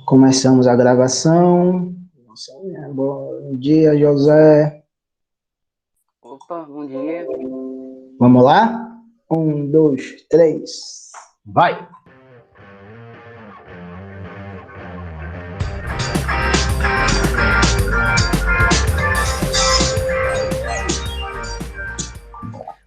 Começamos a gravação. Bom dia, José. Opa, bom dia. Vamos lá? 1, 2, 3, vai!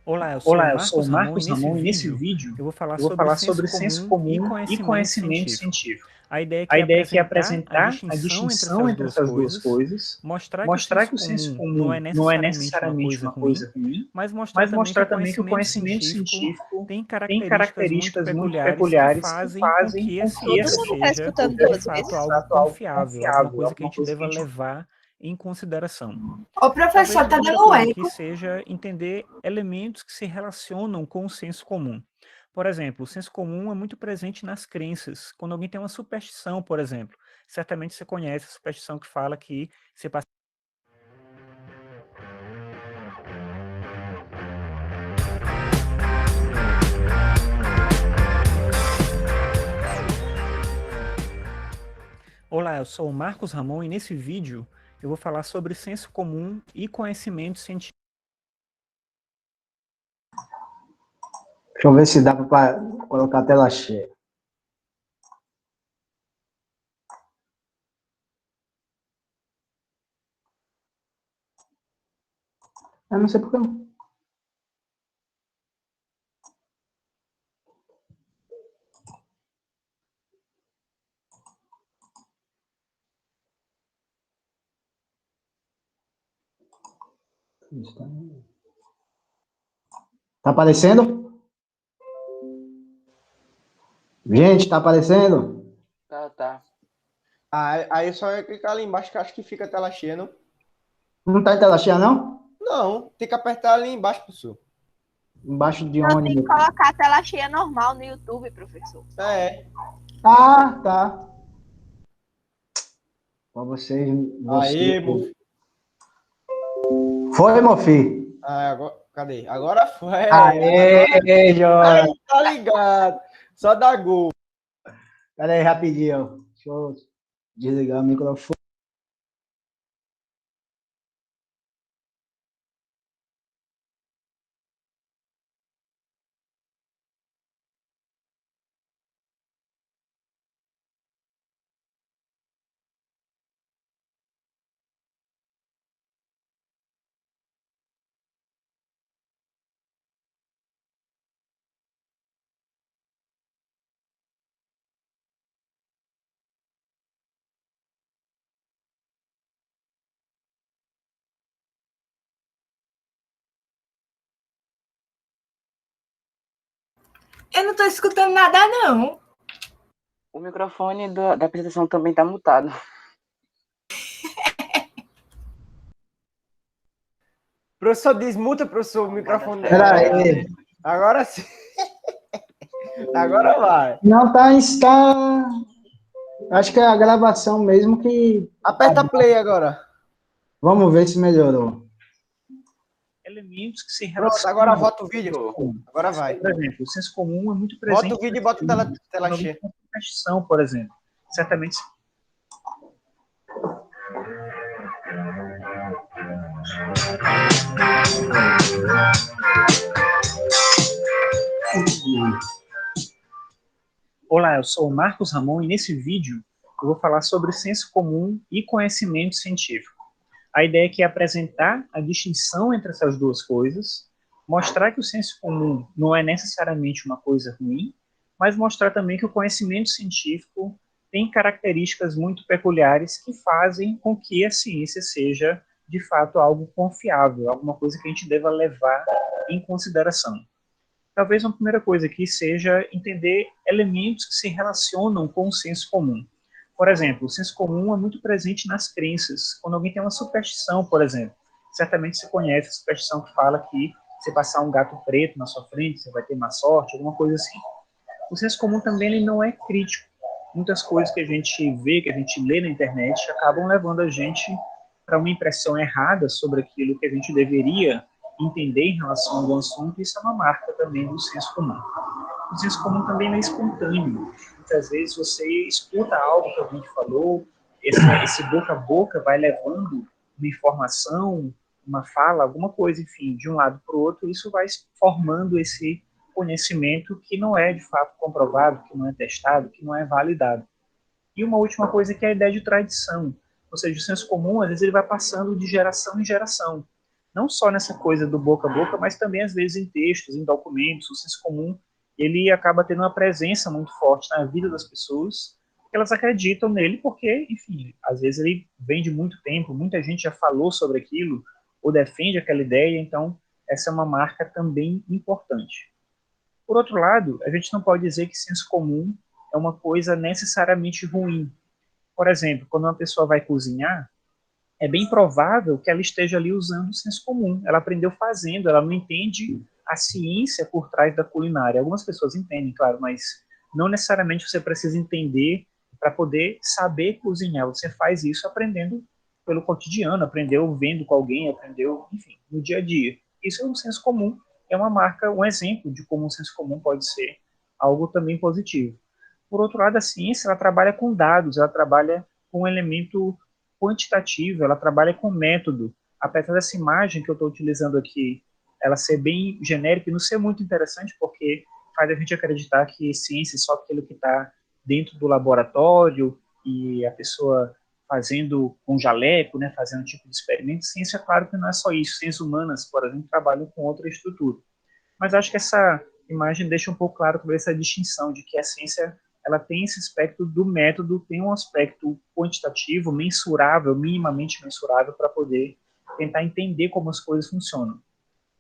Olá, eu sou o Marcos Ramon e nesse vídeo eu vou falar eu vou falar sobre senso comum e conhecimento científico. A ideia A aqui ideia aqui é é apresentar a distinção entre essas duas coisas, mostrar que o senso comum não é necessariamente uma coisa ruim, mas mostrar também que o conhecimento científico tem características muito peculiares que fazem com que a Todo mundo está ciência escutando seja, duas de vezes? fato, algo confiável, alguma alguma coisa que a coisa gente que a deva gente... levar em consideração. Ô, professor, tá Talvez dando uma coisa eco. que seja entender elementos que se relacionam com o senso comum. Por exemplo, o senso comum é muito presente nas crenças. Quando alguém tem uma superstição, por exemplo, certamente você conhece a superstição que fala que se passa... Olá, eu sou o Marcos Ramon e nesse vídeo eu vou falar sobre senso comum e conhecimento científico. Deixa eu ver se dá para colocar a tela cheia. Eu não sei por que não. Tá aparecendo? Gente, tá aparecendo? Tá. Aí só é clicar ali embaixo que acho que fica a tela cheia, não? Não tá em tela cheia, não? Não, tem que apertar ali embaixo, professor. Embaixo de Não, tem ônibus. que colocar a tela cheia normal no YouTube, professor. É. Ah, tá. Pra vocês... Aí, meu filho. Foi, meu filho? Ah, agora, cadê? Agora foi. Aê, Jorge. Aí, tá ligado. Só dá gol. Pera aí, rapidinho. Deixa eu desligar o microfone. Eu não tô escutando nada, não. O microfone da apresentação também tá mutado. Professor, desmuta, professor, o microfone Pera dela. aí. Agora sim. Agora vai. Não, está... Acho que é a gravação mesmo que... Aperta play agora. Vamos ver se melhorou. Elementos que se Pronto, relacionam... agora volta o vídeo. Agora vai. Por exemplo, o senso comum é muito presente... Bota o vídeo e bota a tela cheia. Superstição, por exemplo. Certamente... Olá, eu sou o Marcos Ramon e nesse vídeo eu vou falar sobre senso comum e conhecimento científico. A ideia aqui é apresentar a distinção entre essas duas coisas, mostrar que o senso comum não é necessariamente uma coisa ruim, mas mostrar também que o conhecimento científico tem características muito peculiares que fazem com que a ciência seja, de fato, algo confiável, alguma coisa que a gente deva levar em consideração. Talvez uma primeira coisa aqui seja entender elementos que se relacionam com o senso comum. Por exemplo, o senso comum é muito presente nas crenças. Quando alguém tem uma superstição, por exemplo, certamente você conhece a superstição que fala que se passar um gato preto na sua frente, você vai ter má sorte, alguma coisa assim. O senso comum também ele não é crítico. Muitas coisas que a gente vê, que a gente lê na internet, acabam levando a gente para uma impressão errada sobre aquilo que a gente deveria entender em relação ao assunto, e isso é uma marca também do senso comum. O senso comum também não é espontâneo. Muitas vezes você escuta algo que alguém te falou, esse boca a boca vai levando uma informação, uma fala, alguma coisa, enfim, de um lado para o outro, isso vai formando esse conhecimento que não é de fato comprovado, que não é testado, que não é validado. E uma última coisa que é a ideia de tradição, ou seja, o senso comum, às vezes, ele vai passando de geração em geração. Não só nessa coisa do boca a boca, mas também, às vezes, em textos, em documentos. O senso comum, ele acaba tendo uma presença muito forte na vida das pessoas, que elas acreditam nele porque, enfim, às vezes ele vem de muito tempo, muita gente já falou sobre aquilo, ou defende aquela ideia, então essa é uma marca também importante. Por outro lado, a gente não pode dizer que senso comum é uma coisa necessariamente ruim. Por exemplo, quando uma pessoa vai cozinhar, é bem provável que ela esteja ali usando o senso comum. Ela aprendeu fazendo, ela não entende a ciência por trás da culinária. Algumas pessoas entendem, claro, mas não necessariamente você precisa entender para poder saber cozinhar. Você faz isso aprendendo pelo cotidiano, aprendeu vendo com alguém, aprendeu, enfim, no dia a dia. Isso é um senso comum, é uma marca, um exemplo de como o senso comum pode ser algo também positivo. Por outro lado, a ciência, ela trabalha com dados, ela trabalha com um elemento quantitativo, ela trabalha com método. Apesar dessa imagem que eu estou utilizando aqui, ela ser bem genérica e não ser muito interessante, porque faz a gente acreditar que ciência é só aquilo que está dentro do laboratório e a pessoa fazendo com jaleco, né, fazendo um tipo de experimento. Ciência, claro que não é só isso. Ciências humanas, por exemplo, trabalham com outra estrutura. Mas acho que essa imagem deixa um pouco claro sobre essa distinção de que a ciência, ela tem esse aspecto do método, tem um aspecto quantitativo, mensurável, minimamente mensurável, para poder tentar entender como as coisas funcionam.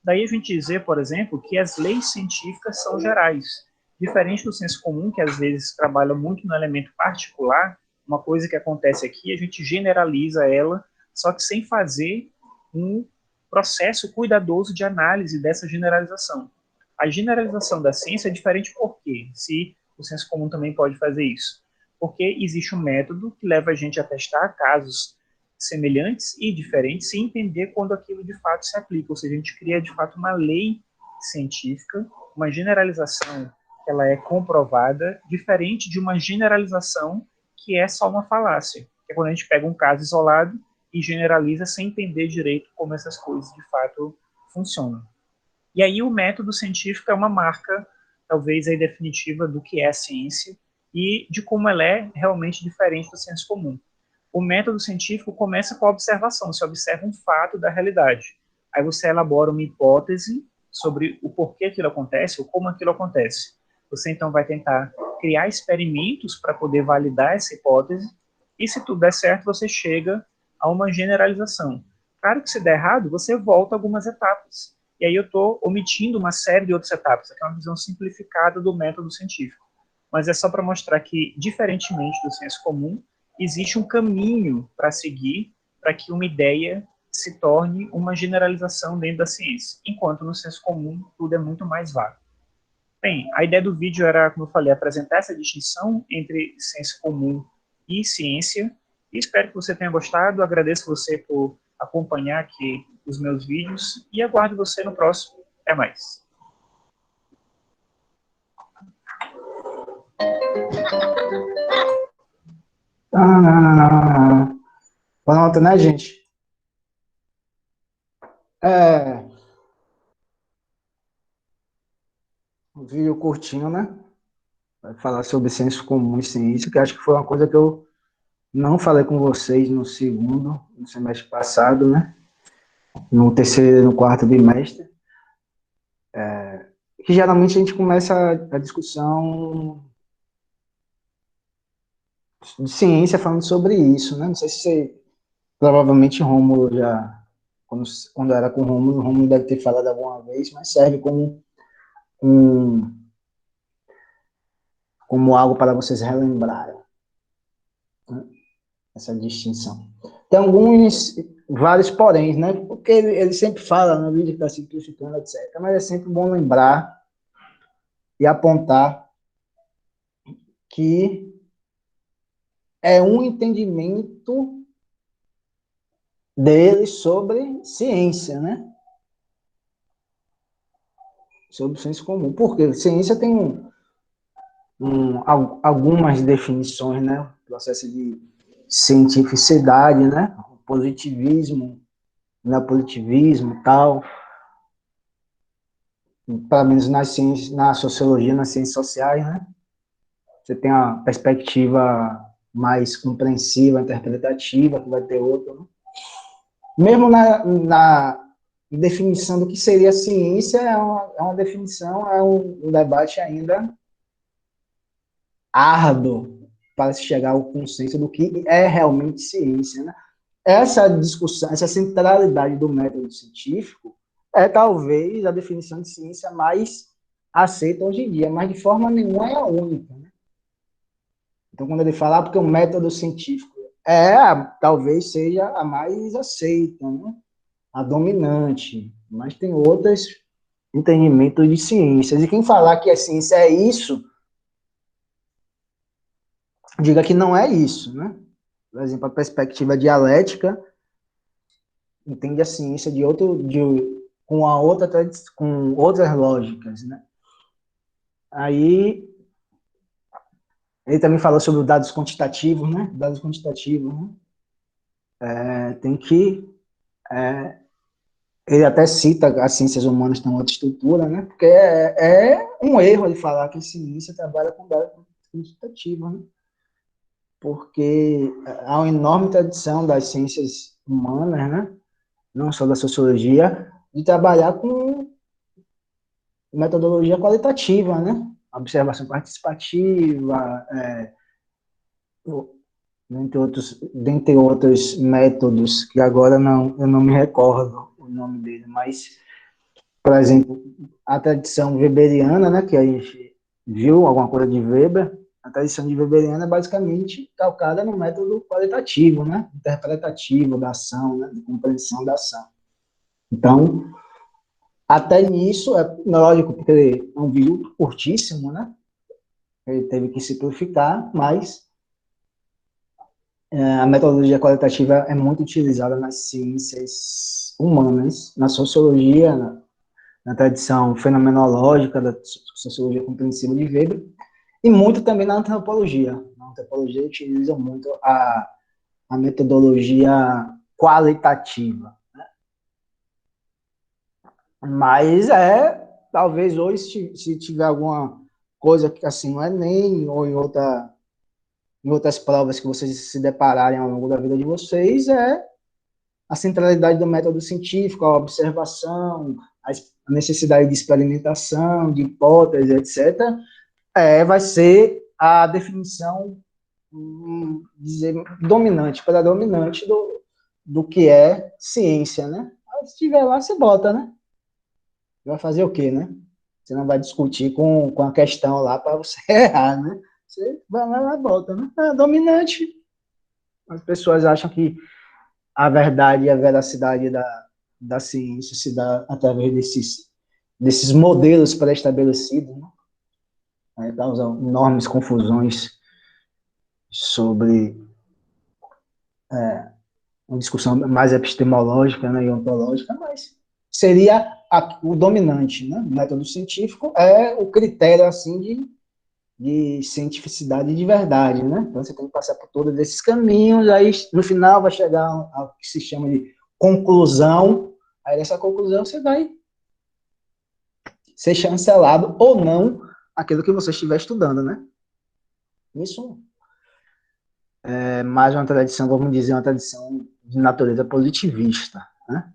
Daí a gente dizer, por exemplo, que as leis científicas são gerais, diferente do senso comum, que às vezes trabalha muito no elemento particular. Uma coisa que acontece aqui, a gente generaliza ela, só que sem fazer um processo cuidadoso de análise dessa generalização. A generalização da ciência é diferente por quê? Se o senso comum também pode fazer isso. Porque existe um método que leva a gente a testar casos semelhantes e diferentes e entender quando aquilo de fato se aplica. Ou seja, a gente cria de fato uma lei científica, uma generalização que ela é comprovada, diferente de uma generalização que é só uma falácia. Que é quando a gente pega um caso isolado e generaliza sem entender direito como essas coisas de fato funcionam. E aí o método científico é uma marca, talvez aí definitiva, do que é a ciência e de como ela é realmente diferente do senso comum. O método científico começa com a observação, você observa um fato da realidade. Aí você elabora uma hipótese sobre o porquê aquilo acontece ou como aquilo acontece. Você então vai tentar criar experimentos para poder validar essa hipótese e se tudo der certo, você chega a uma generalização. Claro que se der errado, você volta algumas etapas. E aí eu estou omitindo uma série de outras etapas, que é uma visão simplificada do método científico. Mas é só para mostrar que, diferentemente do senso comum, existe um caminho para seguir para que uma ideia se torne uma generalização dentro da ciência, enquanto no senso comum tudo é muito mais vago. Bem, a ideia do vídeo era, como eu falei, apresentar essa distinção entre senso comum e ciência, e espero que você tenha gostado. Agradeço você por acompanhar aqui os meus vídeos e aguardo você no próximo. Até mais. Pronto, né, gente? Um vídeo curtinho, né? Vai falar sobre senso comum e ciência, que acho que foi uma coisa que eu não falei com vocês no semestre passado, né? No terceiro e no quarto bimestre. Que geralmente a gente começa a discussão de ciência falando sobre isso, né? Não sei se você, provavelmente Rômulo já, quando era com Rômulo deve ter falado alguma vez, mas serve como algo para vocês relembrarem, né? Essa distinção. Tem vários poréns, né? Porque ele sempre fala no vídeo que está simplificando, etc. Mas é sempre bom lembrar e apontar que é um entendimento dele sobre ciência, né? Sobre o senso comum. Porque ciência tem algumas definições, né? O processo de cientificidade, né? O positivismo, neopositivismo e tal. Pelo menos nas ciências, na sociologia, nas ciências sociais, né? Você tem a perspectiva mais compreensiva, interpretativa, que vai ter outra, né? Mesmo na definição do que seria ciência, é uma definição, é um debate ainda árduo para se chegar ao consenso do que é realmente ciência, né? Essa discussão, essa centralidade do método científico é talvez a definição de ciência mais aceita hoje em dia, mas de forma nenhuma é a única, né? Então, quando ele fala, porque o método científico talvez seja a mais aceita, né? A dominante, mas tem outros entendimentos de ciências. E quem falar que a ciência é isso, diga que não é isso, né? Por exemplo, a perspectiva dialética entende a ciência com outras lógicas, né? Aí ele também falou sobre os dados quantitativos, né? Dados quantitativos, né? Ele até cita as ciências humanas têm outra estrutura, né? Porque é um erro ele falar que a ciência trabalha com dados quantitativos, né? Porque há uma enorme tradição das ciências humanas, né? Não só da sociologia, de trabalhar com metodologia qualitativa, né? Observação participativa, dentre outros métodos, que agora eu não me recordo o nome dele, mas, por exemplo, a tradição weberiana, né, que a gente viu alguma coisa de Weber, a tradição de weberiana é basicamente calcada no método qualitativo, né, interpretativo da ação, né, de compreensão da ação. Então, até nisso, é lógico, porque é um vídeo curtíssimo, né, ele teve que simplificar, mas a metodologia qualitativa é muito utilizada nas ciências humanas, na sociologia, na tradição fenomenológica da sociologia compreensiva de Weber, e muito também na antropologia. Na antropologia utiliza muito a metodologia qualitativa, né? Mas talvez hoje, se tiver alguma coisa que assim no Enem ou em outras provas que vocês se depararem ao longo da vida de vocês, a centralidade do método científico, a observação, a necessidade de experimentação, de hipóteses, etc., vai ser a definição dominante, predominante do que é ciência, né? Aí, se estiver lá, você bota, né? Vai fazer o quê, né? Você não vai discutir com a questão lá para você errar, né? Você vai lá e volta, né? É dominante. As pessoas acham que a verdade e a veracidade da ciência se dá através desses modelos pré-estabelecidos, né? Aí causam enormes confusões sobre uma discussão mais epistemológica, né, e ontológica, mas seria o dominante, né? O método científico é o critério assim de cientificidade de verdade, né? Então você tem que passar por todos esses caminhos, aí no final vai chegar ao que se chama de conclusão, aí nessa conclusão você vai ser chancelado ou não aquilo que você estiver estudando, né? Isso é mais uma tradição, vamos dizer, uma tradição de natureza positivista, né?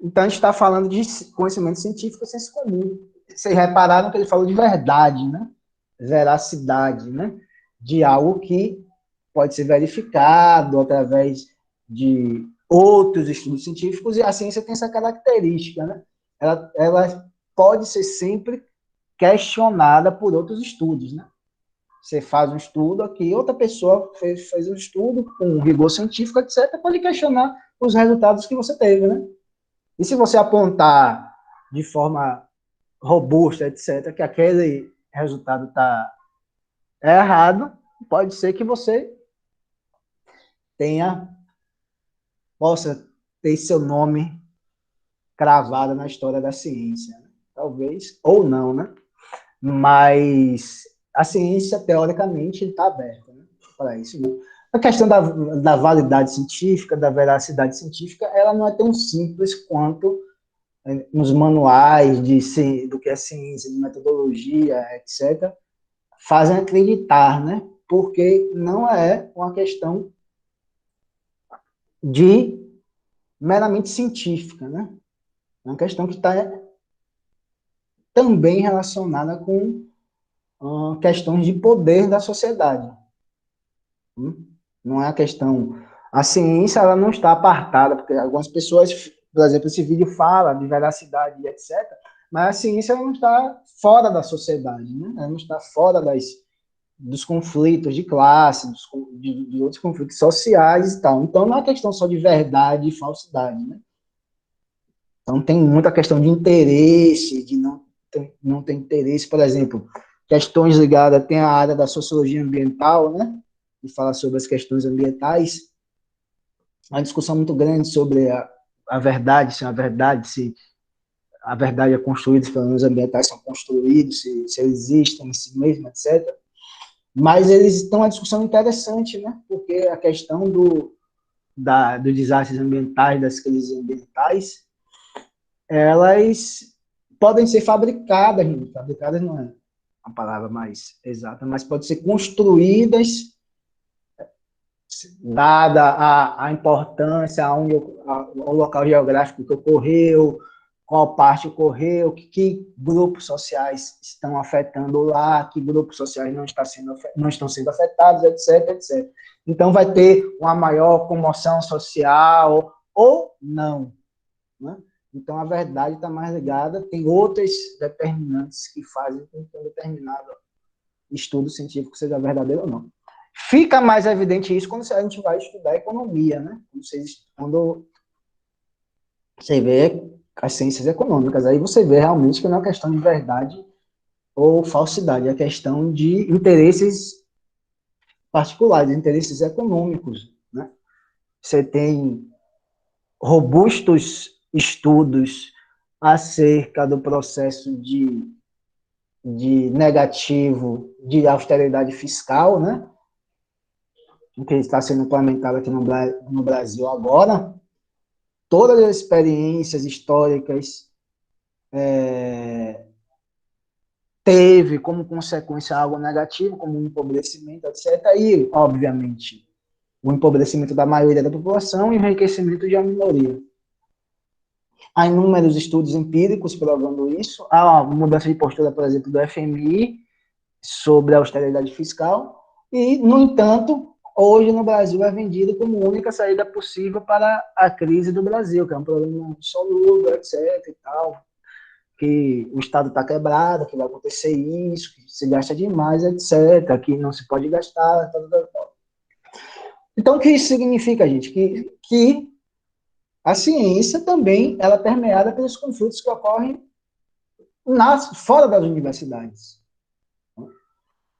Então a gente está falando de conhecimento científico e senso comum. Vocês repararam que ele falou de verdade, né? Veracidade, né? De algo que pode ser verificado através de outros estudos científicos, e a ciência tem essa característica, né? Ela pode ser sempre questionada por outros estudos, né? Você faz um estudo aqui, outra pessoa fez um estudo com rigor científico, etc., pode questionar os resultados que você teve, né? E se você apontar de forma robusta, etc., que aquele resultado está errado, pode ser que você possa ter seu nome cravado na história da ciência, né? Talvez, ou não, né? mas a ciência, teoricamente, está aberta, né, para isso. Né? A questão da validade científica, da veracidade científica, ela não é tão simples quanto nos manuais do que é ciência, de metodologia, etc., fazem acreditar, né? Porque não é uma questão de meramente científica, né? É uma questão que está também relacionada com questões de poder da sociedade. Não é a questão... A ciência, ela não está apartada, porque algumas pessoas, por exemplo, esse vídeo fala de veracidade e etc., mas a ciência ela não está fora da sociedade, né? Ela não está fora dos conflitos de classe, de outros conflitos sociais e tal. Então, não é questão só de verdade e falsidade, né? Então, tem muita questão de interesse, de não ter interesse, por exemplo, questões ligadas, tem a área da sociologia ambiental, né? Que fala sobre as questões ambientais. Uma discussão muito grande sobre a verdade, se a verdade é construída, se os fenômenos ambientais são construídos, se eles existem em si mesmos, etc. Mas eles estão uma discussão interessante, né? Porque a questão dos desastres ambientais, das crises ambientais, elas podem ser fabricadas não é a palavra mais exata, mas podem ser construídas, dada a importância, ao local geográfico que ocorreu, qual parte ocorreu, que grupos sociais estão afetando lá, que grupos sociais não estão sendo afetados, etc, etc. Então, vai ter uma maior comoção social ou não, né? Então, a verdade está mais ligada, tem outras determinantes que fazem com que um determinado estudo científico seja verdadeiro ou não. Fica mais evidente isso quando a gente vai estudar economia, né? Quando você vê as ciências econômicas, aí você vê realmente que não é uma questão de verdade ou falsidade, é questão de interesses particulares, interesses econômicos, né? Você tem robustos estudos acerca do processo de negativo de austeridade fiscal, né? Que está sendo implementado aqui no Brasil agora. Todas as experiências históricas teve como consequência algo negativo, como um empobrecimento, etc. E, obviamente, o empobrecimento da maioria da população e o enriquecimento de uma minoria. Há inúmeros estudos empíricos provando isso. Há uma mudança de postura, por exemplo, do FMI sobre a austeridade fiscal. E, no entanto, hoje no Brasil é vendido como única saída possível para a crise do Brasil, que é um problema solúvel, etc. e tal, que o Estado está quebrado, que vai acontecer isso, que se gasta demais, etc., que não se pode gastar, tal. Então, o que isso significa, gente? Que a ciência também ela é permeada pelos conflitos que ocorrem fora das universidades.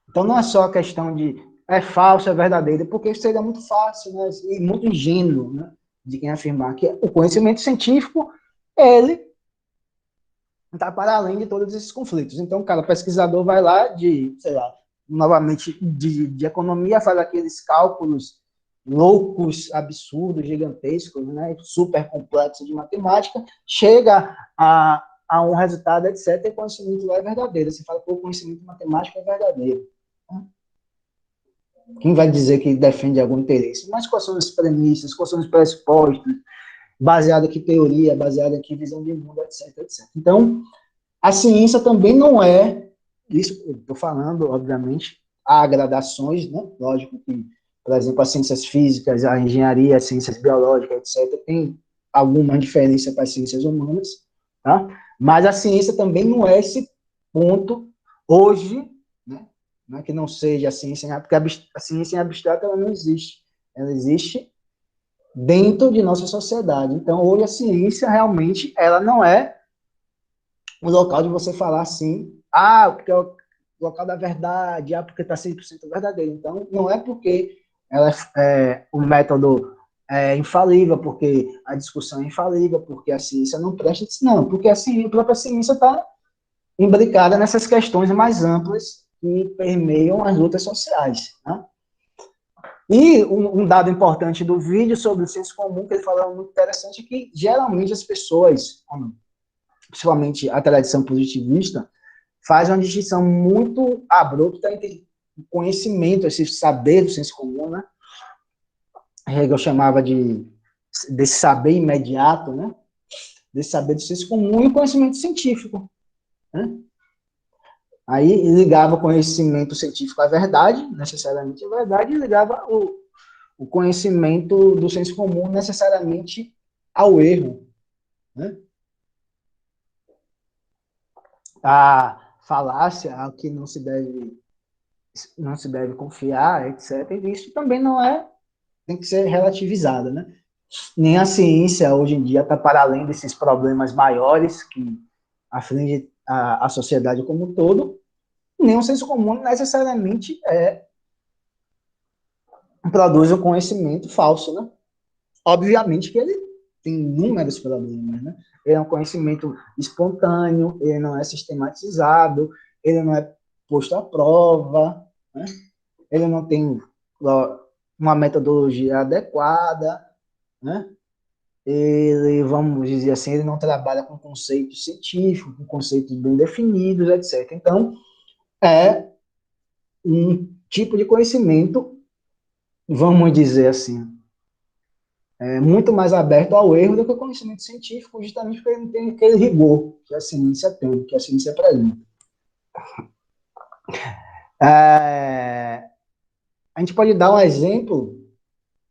Então, não é só a questão de é falso, é verdadeiro, porque seria muito fácil, né, e muito ingênuo, né, de quem afirmar que o conhecimento científico, ele está para além de todos esses conflitos. Então, cara, o pesquisador vai lá novamente, de economia, faz aqueles cálculos loucos, absurdos, gigantescos, né, super complexos de matemática, chega a um resultado, etc., e o conhecimento lá é verdadeiro. Você fala que o conhecimento matemático é verdadeiro. Quem vai dizer que defende algum interesse? Mas quais são as premissas, quais são os pressupostos, baseado em que teoria, baseado em que visão de mundo, etc, etc. Então, a ciência também não é, isso eu estou falando, obviamente, há gradações, né? Lógico que, por exemplo, as ciências físicas, a engenharia, as ciências biológicas, etc., tem alguma diferença para as ciências humanas, tá? Mas a ciência também não é esse ponto hoje, né? Não é que não seja a ciência, porque a ciência em abstrato ela não existe. Ela existe dentro de nossa sociedade. Então, hoje a ciência realmente ela não é o local de você falar assim, porque é o local da verdade, porque está 100% verdadeiro. Então, não é porque o método é infalível, porque a discussão é infalível, porque a ciência não presta, não, porque a própria ciência está imbricada nessas questões mais amplas que permeiam as lutas sociais, né? E um dado importante do vídeo sobre o senso comum, que ele falou muito interessante, é que geralmente as pessoas, principalmente a tradição positivista, faz uma distinção muito abrupta entre o conhecimento, esse saber do senso comum, né? Hegel chamava desse saber imediato, né? Desse saber do senso comum e o conhecimento científico, né? Aí ligava o conhecimento científico à verdade, necessariamente à verdade, e ligava o conhecimento do senso comum necessariamente ao erro, né? A falácia, ao que não se deve confiar, etc. E isso também tem que ser relativizado, né? Nem a ciência hoje em dia está para além desses problemas maiores que afligem a sociedade como um todo, nem o senso comum necessariamente produz um conhecimento falso, né? Obviamente que ele tem inúmeros problemas, né? Ele é um conhecimento espontâneo, ele não é sistematizado, ele não é posto à prova, né? Ele não tem uma metodologia adequada, né? Ele, vamos dizer assim, ele não trabalha com conceitos científicos, com conceitos bem definidos, etc. Então, é um tipo de conhecimento, vamos dizer assim, muito mais aberto ao erro do que o conhecimento científico, justamente porque ele não tem aquele rigor que a ciência tem, que a ciência apresenta. A gente pode dar um exemplo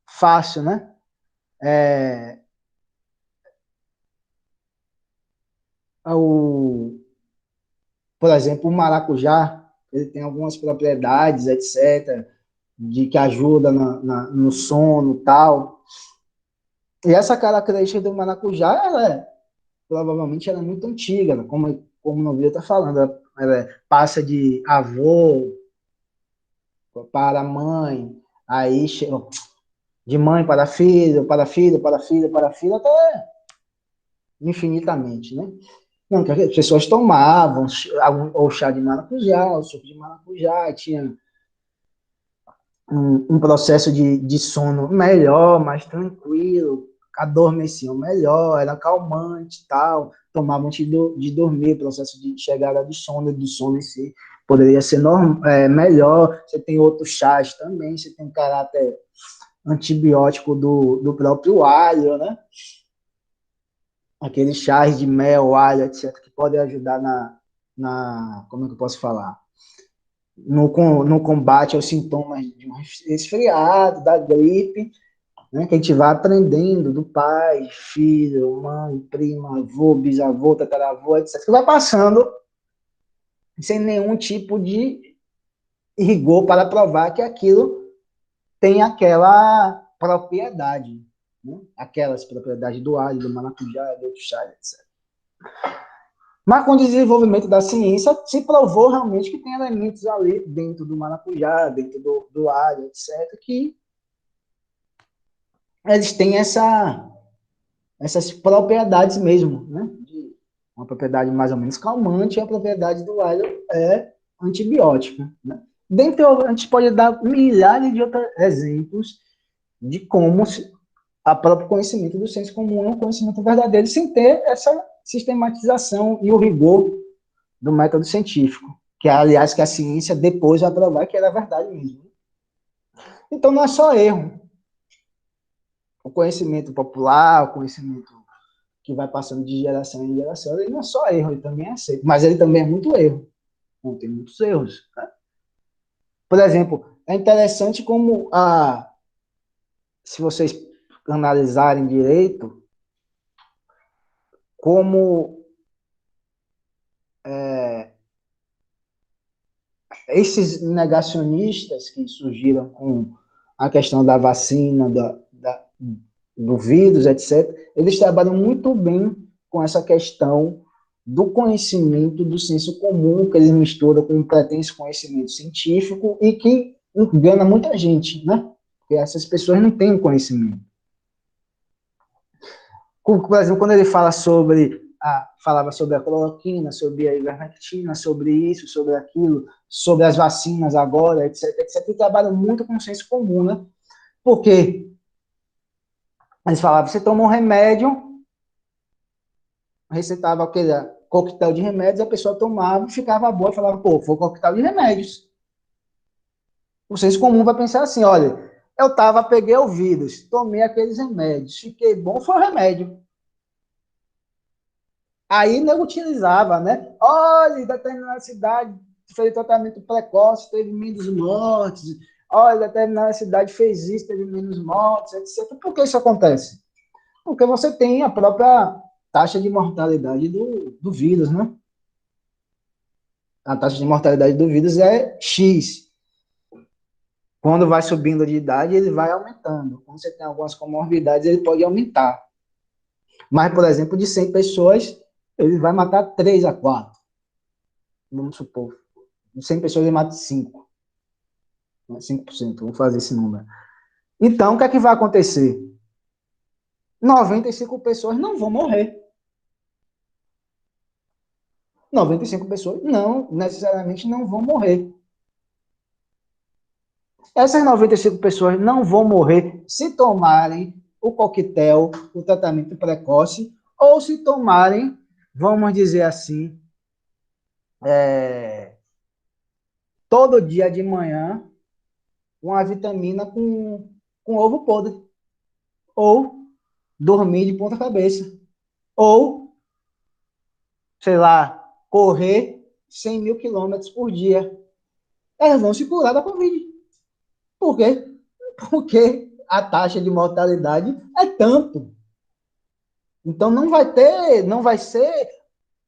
fácil, né? Por exemplo, o maracujá, ele tem algumas propriedades, etc., de que ajuda no sono e tal. E essa característica do maracujá, provavelmente ela é muito antiga, né? como o Novilho está falando, ela passa de avô para mãe, aí de mãe para filho, para filho, para filho, para filho, até infinitamente, né? Não, que as pessoas tomavam o chá de maracujá, o suco de maracujá, tinha um processo de sono melhor, mais tranquilo, adormeciam melhor, era calmante e tal, tomavam antes de dormir, o processo de chegada do sono em si poderia ser melhor. Você tem outros chás também, você tem um caráter antibiótico do próprio alho, né? Aqueles chás de mel, alho, etc., que podem ajudar como é que eu posso falar? No combate aos sintomas de um resfriado, da gripe, né, que a gente vai aprendendo do pai, filho, mãe, prima, avô, bisavô, tataravô, etc., que vai passando sem nenhum tipo de rigor para provar que aquilo tem aquela propriedade, né? Aquelas propriedades do alho, do maracujá, do outro chá, etc. Mas com o desenvolvimento da ciência, se provou realmente que tem elementos ali dentro do maracujá, dentro do alho, etc., que eles têm essas propriedades mesmo, né? Uma propriedade mais ou menos calmante, e a propriedade do alho é antibiótica, né? A gente pode dar milhares de outros exemplos de como o próprio conhecimento do senso comum é um conhecimento verdadeiro, sem ter essa sistematização e o rigor do método científico, que aliás, que a ciência depois vai provar que era verdade mesmo. Então, não é só erro. O conhecimento popular, o conhecimento que vai passando de geração em geração, ele não é só erro, ele também é aceito, mas ele também é muito erro. Não, tem muitos erros, né? Por exemplo, é interessante como se vocês analisarem direito, como esses negacionistas que surgiram com a questão da vacina, do vírus, etc., eles trabalham muito bem com essa questão do conhecimento do senso comum, que eles misturam com um pretenso conhecimento científico e que engana muita gente, né? Porque essas pessoas não têm conhecimento. Por exemplo, quando ele fala sobre falava sobre a cloroquina, sobre a ivermectina, sobre isso, sobre aquilo, sobre as vacinas agora, etc, etc. E trabalham muito com o senso comum, né? Porque eles falavam, você toma um remédio, receitava aquele coquetel de remédios, a pessoa tomava, ficava boa e falava, pô, foi um coquetel de remédios. O senso comum vai pensar assim, olha, peguei o vírus, tomei aqueles remédios, fiquei bom, foi o remédio. Aí não utilizava, né? Olha, em determinada cidade fez tratamento precoce, teve menos mortes. Olha, determinada cidade fez isso, teve menos mortes, etc. Por que isso acontece? Porque você tem a própria taxa de mortalidade do vírus, né? A taxa de mortalidade do vírus é X. Quando vai subindo de idade, ele vai aumentando. Quando você tem algumas comorbidades, ele pode aumentar. Mas, por exemplo, de 100 pessoas, ele vai matar 3 a 4. Vamos supor. De 100 pessoas, ele mata 5. 5%. Vamos fazer esse número. Então, o que é que vai acontecer? 95 pessoas não vão morrer. 95 pessoas não, necessariamente não vão morrer. Essas 95 pessoas não vão morrer se tomarem o coquetel, o tratamento precoce, ou se tomarem, vamos dizer assim, todo dia de manhã, uma vitamina com ovo podre. Ou dormir de ponta cabeça. Ou, sei lá, correr 100 mil quilômetros por dia. Elas vão se curar da Covid. Por quê? Porque a taxa de mortalidade é tanto. Então não vai ser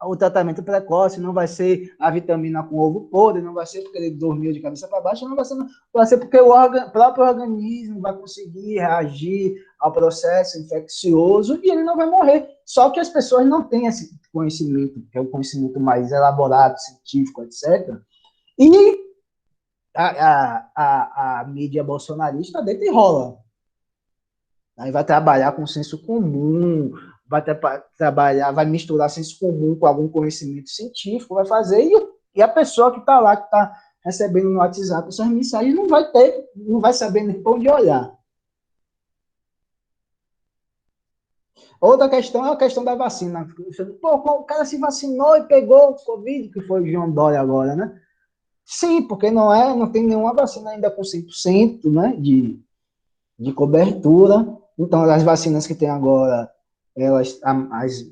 o tratamento precoce, não vai ser a vitamina com ovo podre, não vai ser porque ele dormiu de cabeça para baixo, não vai ser porque o próprio organismo vai conseguir reagir ao processo infeccioso e ele não vai morrer. Só que as pessoas não têm esse conhecimento, que é o conhecimento mais elaborado, científico, etc. E a mídia bolsonarista deita e rola. Aí vai trabalhar com senso comum, vai trabalhar, vai misturar senso comum com algum conhecimento científico, vai fazer, e a pessoa que está lá, que está recebendo no WhatsApp essas mensagens, não vai saber nem para onde olhar. Outra questão é a questão da vacina. Pô, o cara se vacinou e pegou o Covid, que foi o João Dória agora, né? Sim, porque não tem nenhuma vacina ainda com 100%, né, de cobertura. Então, as vacinas que tem agora, as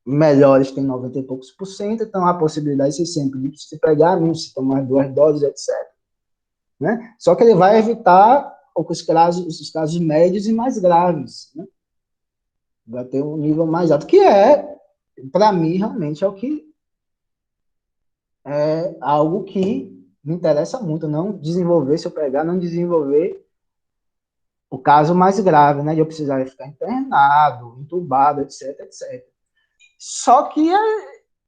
melhores têm 90 e poucos por cento, então há a possibilidade de sempre de se pegar, mesmo se tomar 2 doses, etc. Né? Só que ele vai evitar os casos médios e mais graves, né? Vai ter um nível mais alto, que para mim, realmente, é algo que me interessa muito, não desenvolver, se eu pegar, não desenvolver o caso mais grave, né, de eu precisar ficar internado, entubado, etc, etc. Só que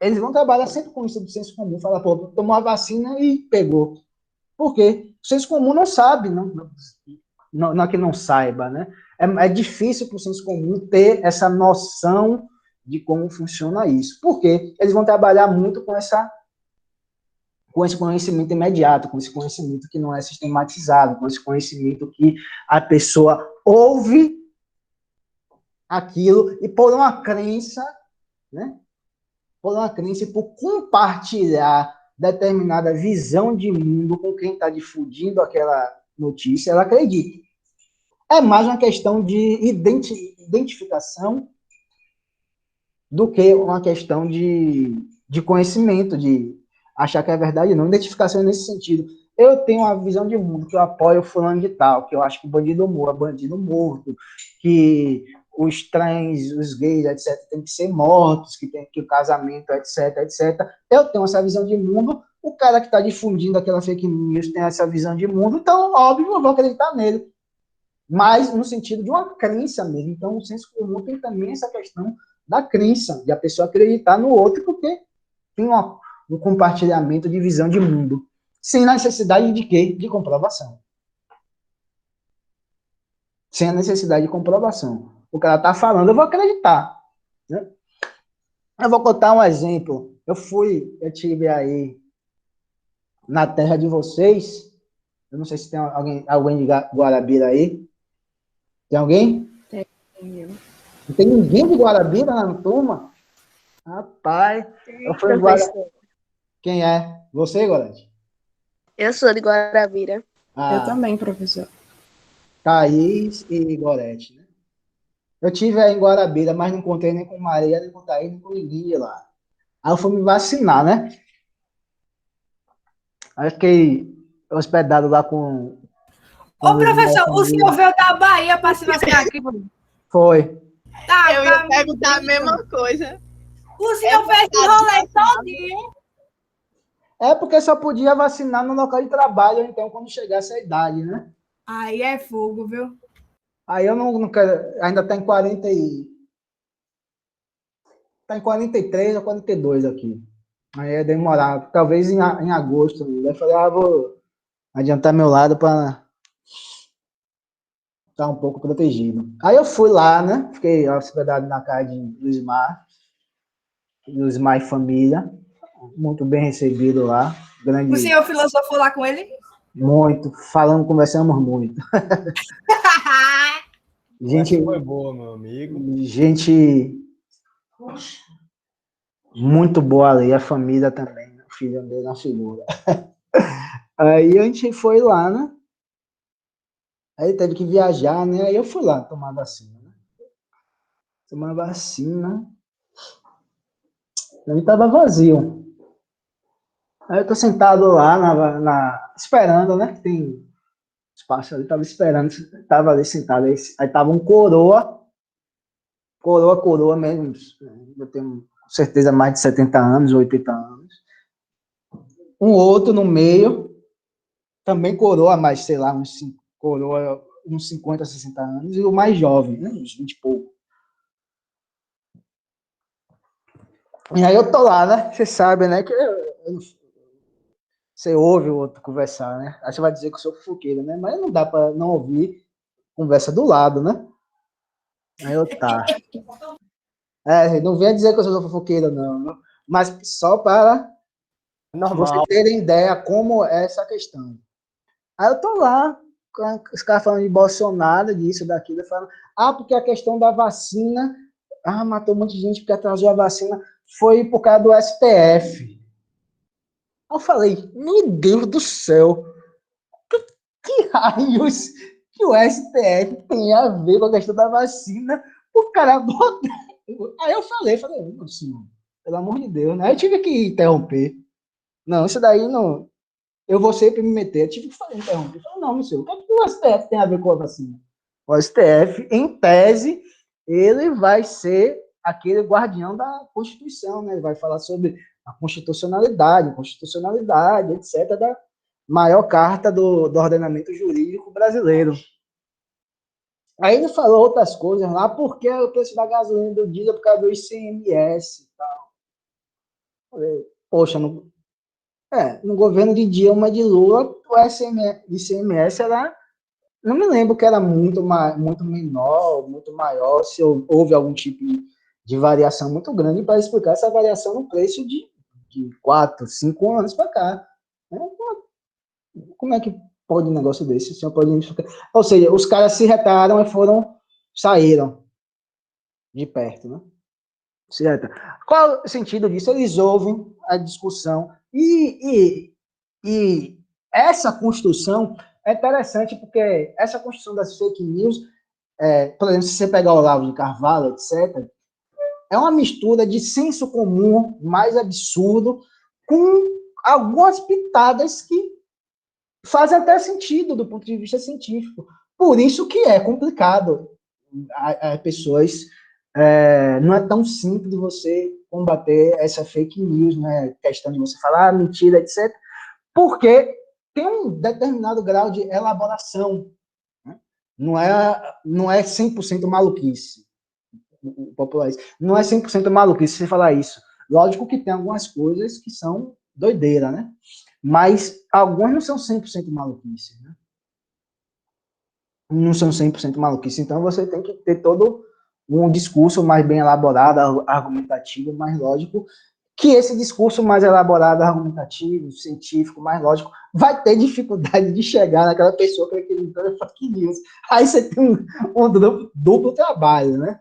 eles vão trabalhar sempre com isso do senso comum, falar, pô, tomou a vacina e pegou. Por quê? O senso comum não sabe, não é que não saiba, né? É difícil para o senso comum ter essa noção de como funciona isso. Por quê? Eles vão trabalhar muito com esse conhecimento imediato, com esse conhecimento que não é sistematizado, com esse conhecimento que a pessoa ouve aquilo e por uma crença, né? Por uma crença e por compartilhar determinada visão de mundo com quem está difundindo aquela notícia, ela acredita. É mais uma questão de identificação do que uma questão de conhecimento, de achar que é verdade, não. Identificação nesse sentido. Eu tenho uma visão de mundo que eu apoio o fulano de tal, que eu acho que o bandido morto é bandido morto, que os trans, os gays, etc., tem que ser mortos, que o casamento, etc., etc. Eu tenho essa visão de mundo, o cara que está difundindo aquela fake news tem essa visão de mundo, então, óbvio, eu vou acreditar nele. Mas no sentido de uma crença mesmo. Então, o senso comum tem também essa questão da crença, de a pessoa acreditar no outro, porque tem um compartilhamento de visão de mundo, sem necessidade de quê? De comprovação. Sem a necessidade de comprovação. O cara está falando, eu vou acreditar. Né? Eu vou contar um exemplo. Eu tive aí na terra de vocês. Eu não sei se tem alguém de Guarabira aí. Tem alguém? Não tem ninguém de Guarabira na turma? Rapaz, eu fui em Guarabira. Professor, Quem é? Você, Gorete? eu sou de Guarabira. Eu Ah, também, professor. Thaís e Gorete, né? Eu tive aí em Guarabira, mas não contei nem com Maria, nem com Thaís, nem com ninguém de lá. Aí eu fui me vacinar, né? Aí eu fiquei hospedado lá com Ô, os meus professor, o senhor amigos. veio da Bahia para se vacinar aqui. Foi. Tá, Eu ia perguntar a mesma coisa. O senhor fez esse rolê todinho. É porque só podia vacinar no local de trabalho, então, quando chegasse a idade, né? Aí é fogo, viu? Aí eu não quero. Ainda tá em 40 e. Tá em 43 ou 42 aqui. Aí ia demorar. Talvez em agosto. Eu falei, vou adiantar meu lado para estar um pouco protegido. Aí eu fui lá, né? Fiquei hospedado na casa de Luizmar e família. Muito bem recebido lá. Grande, O senhor filosofou lá com ele? muito. Conversamos muito. Gente, Foi boa, meu amigo. gente muito boa ali, a família também, né? O filho dele na figura. Aí a gente foi lá, né? Aí teve que viajar, né? Aí eu fui lá tomar vacina, né? Tomar vacina. Ele tava vazio. Aí eu tô sentado lá, esperando, né? Tem espaço ali, tava esperando, tava ali sentado. Aí tava um coroa mesmo. Eu tenho certeza mais de 70 anos, 80 anos. Um outro no meio, também coroa, mas sei lá, uns 50, 60 anos, e o mais jovem, né? Uns 20 e pouco. E aí eu tô lá, né? Você sabe, né? Que você ouve o outro conversar, né? Aí você vai dizer que eu sou fofoqueiro, né? Mas não dá para não ouvir conversa do lado, né? Aí eu tá. Não venha dizer que eu sou fofoqueiro, não. Mas só para Normal. você terem ideia como é essa questão. Aí eu tô lá, os caras falando de Bolsonaro, disso, daquilo, falando, porque a questão da vacina, matou um monte de gente porque atrasou a vacina, foi por causa do STF. Eu falei, meu Deus do céu, que raios que o STF tem a ver com a questão da vacina, o cara botar. Aí eu falei, não, senhor, pelo amor de Deus, né? Aí eu tive que interromper. Não, isso daí não. Eu vou sempre me meter. Eu tive que interromper. Eu falei, não, senhor, o que o STF tem a ver com a vacina? O STF, em tese, ele vai ser aquele guardião da Constituição, né? Ele vai falar sobre a constitucionalidade, etc., da maior carta do ordenamento jurídico brasileiro. Aí ele falou outras coisas lá, porque o preço da gasolina do diesel por causa do ICMS e tal. Falei, poxa, no governo de Dilma e de Lula, o ICMS era, não me lembro que era muito menor, muito maior, se houve algum tipo de variação muito grande para explicar essa variação no preço de 4, 5 anos para cá. Como é que pode um negócio desse? O senhor pode me explicar? Ou seja, os caras se retaram e saíram de perto, né? Certo. Qual o sentido disso? Eles ouvem a discussão e essa construção é interessante porque essa construção das fake news, por exemplo, se você pegar o Olavo de Carvalho, etc., é uma mistura de senso comum mais absurdo com algumas pitadas que fazem até sentido do ponto de vista científico. Por isso que é complicado. Pessoas... não é tão simples de você combater essa fake news, né? Questão de você falar mentira, etc., porque tem um determinado grau de elaboração, né? Não é 100% maluquice, popular. Não é 100% maluquice você falar isso. Lógico que tem algumas coisas que são doideira, né? Mas algumas não são 100% maluquice, né? Não são 100% maluquice. Então você tem que ter todo um discurso mais bem elaborado, argumentativo, mais lógico, que esse discurso mais elaborado, argumentativo, científico, mais lógico, vai ter dificuldade de chegar naquela pessoa que acreditou em fake news. Aí você tem um duplo trabalho, né?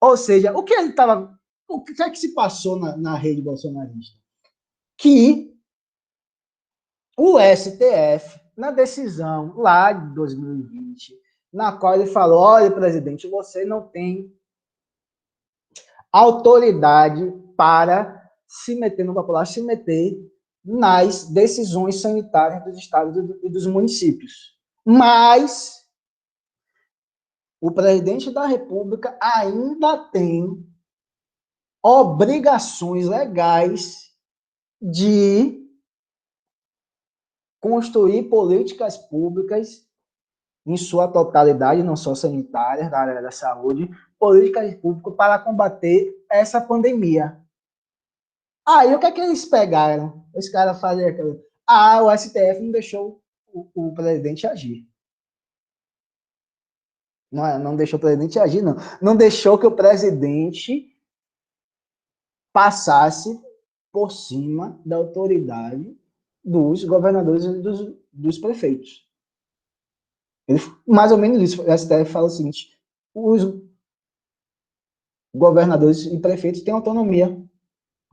Ou seja, o que é que se passou na rede bolsonarista? Que o STF, na decisão lá de 2020, na qual ele falou, olha, presidente, você não tem autoridade para se meter no popular, se meter nas decisões sanitárias dos estados e dos municípios. Mas o presidente da República ainda tem obrigações legais de construir políticas públicas em sua totalidade, não só sanitárias, da área da saúde, políticas públicas para combater essa pandemia. Aí, o que é que eles pegaram? Os caras faziam aquilo. O STF não deixou o presidente agir. Não deixou o presidente agir, não. Não deixou que o presidente passasse por cima da autoridade dos governadores e dos prefeitos. Ele, mais ou menos isso. O STF fala o seguinte: os governadores e prefeitos têm autonomia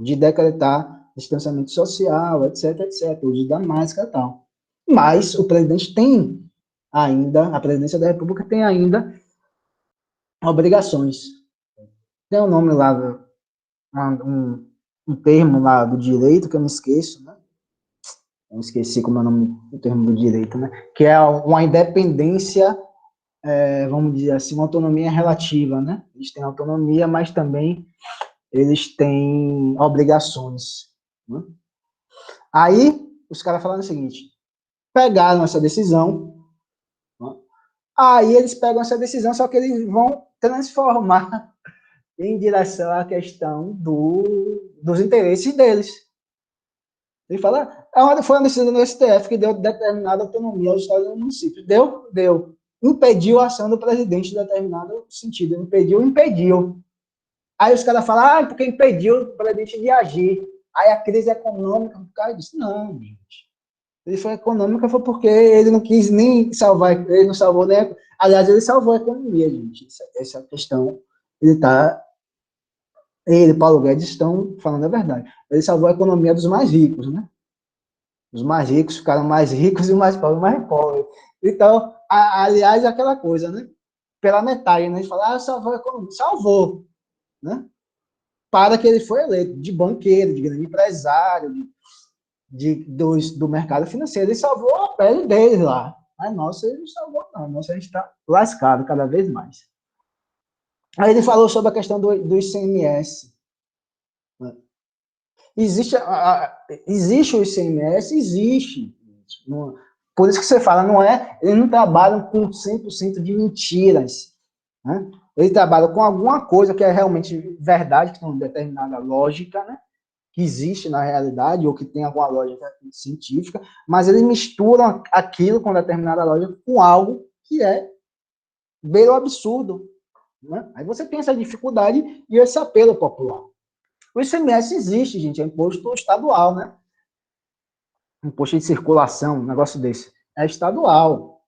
de decretar distanciamento social, etc, etc, uso da máscara e tal. Mas o presidente tem ainda, a presidência da República tem ainda obrigações. Tem um nome lá, um termo lá do direito que eu me esqueço, né? Eu esqueci como é o nome do termo do direito, né? Que é uma independência, vamos dizer assim, uma autonomia relativa, né? Eles têm autonomia, mas também eles têm obrigações. Né? Aí, os caras falaram o seguinte, pegaram essa decisão, né? Aí eles pegam essa decisão, só que eles vão transformar em direção à questão dos interesses deles. Ele fala, foi uma decisão do STF que deu determinada autonomia aos estados e municípios. Deu. Impediu a ação do presidente em determinado sentido. Impediu. Aí os caras falam, porque impediu o presidente de agir. Aí a crise econômica, o cara disse, não, gente. Ele foi econômica foi porque ele não quis nem salvar, ele não salvou nem... Aliás, ele salvou a economia, gente. Essa questão, ele e Paulo Guedes estão falando a verdade. Ele salvou a economia dos mais ricos, né? Os mais ricos ficaram mais ricos e os mais pobres. Então, aliás, aquela coisa, né? Pela metade, né? Ele fala, salvou a economia. Salvou, né? Para que ele foi eleito de banqueiro, de grande empresário, do mercado financeiro. Ele salvou a pele deles lá. Mas nossa, ele não salvou, não. Nossa, a gente está lascado cada vez mais. Aí ele falou sobre a questão do ICMS. Existe o ICMS? Existe. Por isso que você fala, eles não trabalham com 100% de mentiras. Né? Eles trabalham com alguma coisa que é realmente verdade, que tem uma determinada lógica, né? Que existe na realidade, ou que tem alguma lógica científica, mas eles misturam aquilo com determinada lógica com algo que é bem absurdo. Né? Aí você tem essa dificuldade e esse apelo popular. O ICMS existe, gente, é imposto estadual, né? Imposto de circulação, um negócio desse. É estadual.